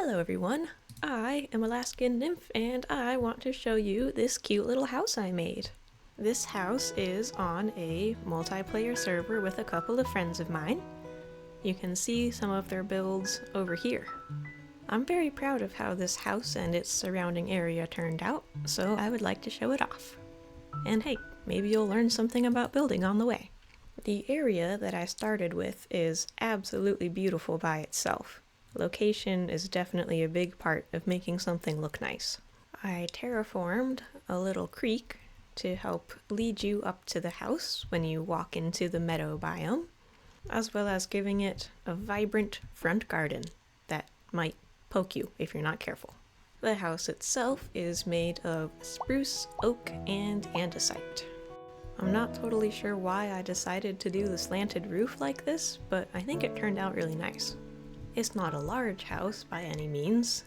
Hello everyone, I am Alaskan Nymph and I want to show you this cute little house I made. This house is on a multiplayer server with a couple of friends of mine. You can see some of their builds over here. I'm very proud of how this house and its surrounding area turned out, so I would like to show it off. And hey, maybe you'll learn something about building on the way. The area that I started with is absolutely beautiful by itself. Location is definitely a big part of making something look nice. I terraformed a little creek to help lead you up to the house when you walk into the meadow biome, as well as giving it a vibrant front garden that might poke you if you're not careful. The house itself is made of spruce, oak, and andesite. I'm not totally sure why I decided to do the slanted roof like this, but I think it turned out really nice. It's not a large house by any means,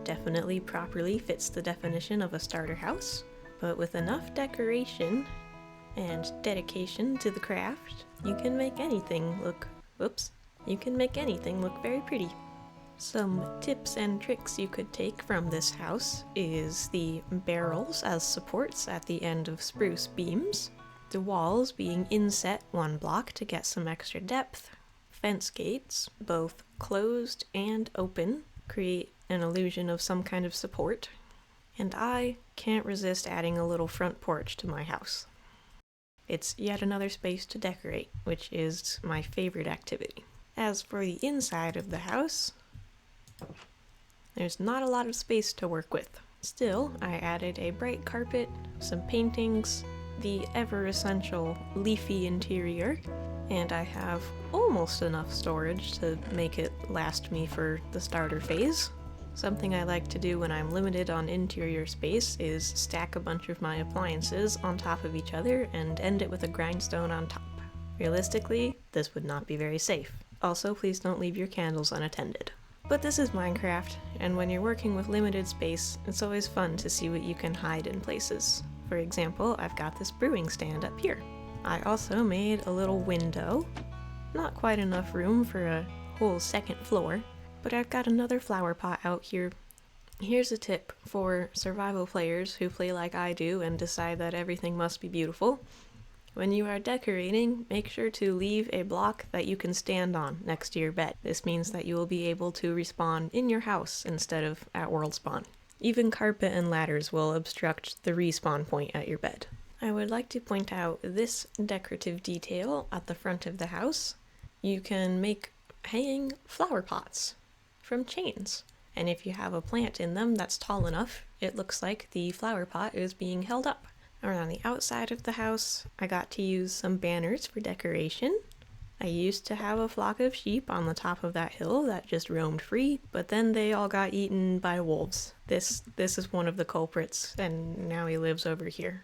definitely properly fits the definition of a starter house, but with enough decoration and dedication to the craft, you can make anything look very pretty. Some tips and tricks you could take from this house is the barrels as supports at the end of spruce beams, the walls being inset one block to get some extra depth, fence gates, both closed and open, create an illusion of some kind of support, and I can't resist adding a little front porch to my house. It's yet another space to decorate, which is my favorite activity. As for the inside of the house, there's not a lot of space to work with. Still, I added a bright carpet, some paintings, the ever-essential leafy interior, and I have almost enough storage to make it last me for the starter phase. Something I like to do when I'm limited on interior space is stack a bunch of my appliances on top of each other and end it with a grindstone on top. Realistically, this would not be very safe. Also, please don't leave your candles unattended. But this is Minecraft, and when you're working with limited space, it's always fun to see what you can hide in places. For example, I've got this brewing stand up here. I also made a little window. Not quite enough room for a whole second floor, but I've got another flower pot out here. Here's a tip for survival players who play like I do and decide that everything must be beautiful. When you are decorating, make sure to leave a block that you can stand on next to your bed. This means that you will be able to respawn in your house instead of at world spawn. Even carpet and ladders will obstruct the respawn point at your bed. I would like to point out this decorative detail at the front of the house. You can make hanging flower pots from chains, and if you have a plant in them that's tall enough, it looks like the flower pot is being held up. Around the outside of the house, I got to use some banners for decoration. I used to have a flock of sheep on the top of that hill that just roamed free, but then they all got eaten by wolves. This is one of the culprits, and now he lives over here.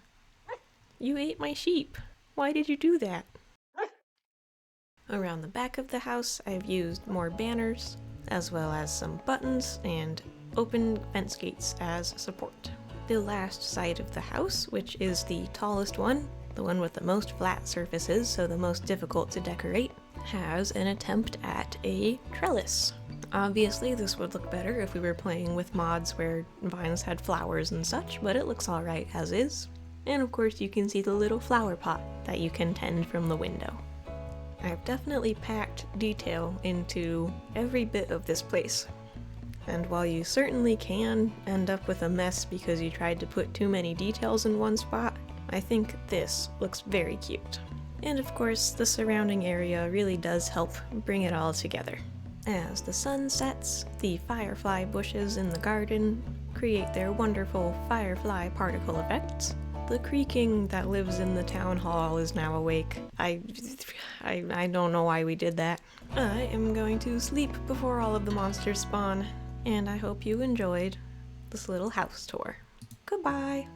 You ate my sheep. Why did you do that? Around the back of the house, I've used more banners, as well as some buttons and open fence gates as support. The last side of the house, which is the tallest one, the one with the most flat surfaces, so the most difficult to decorate, has an attempt at a trellis. Obviously, this would look better if we were playing with mods where vines had flowers and such, but it looks alright as is. And of course you can see the little flower pot that you can tend from the window. I've definitely packed detail into every bit of this place. And while you certainly can end up with a mess because you tried to put too many details in one spot, I think this looks very cute. And of course, the surrounding area really does help bring it all together. As the sun sets, the firefly bushes in the garden create their wonderful firefly particle effects. The creaking that lives in the town hall is now awake. I don't know why we did that. I am going to sleep before all of the monsters spawn, and I hope you enjoyed this little house tour. Goodbye!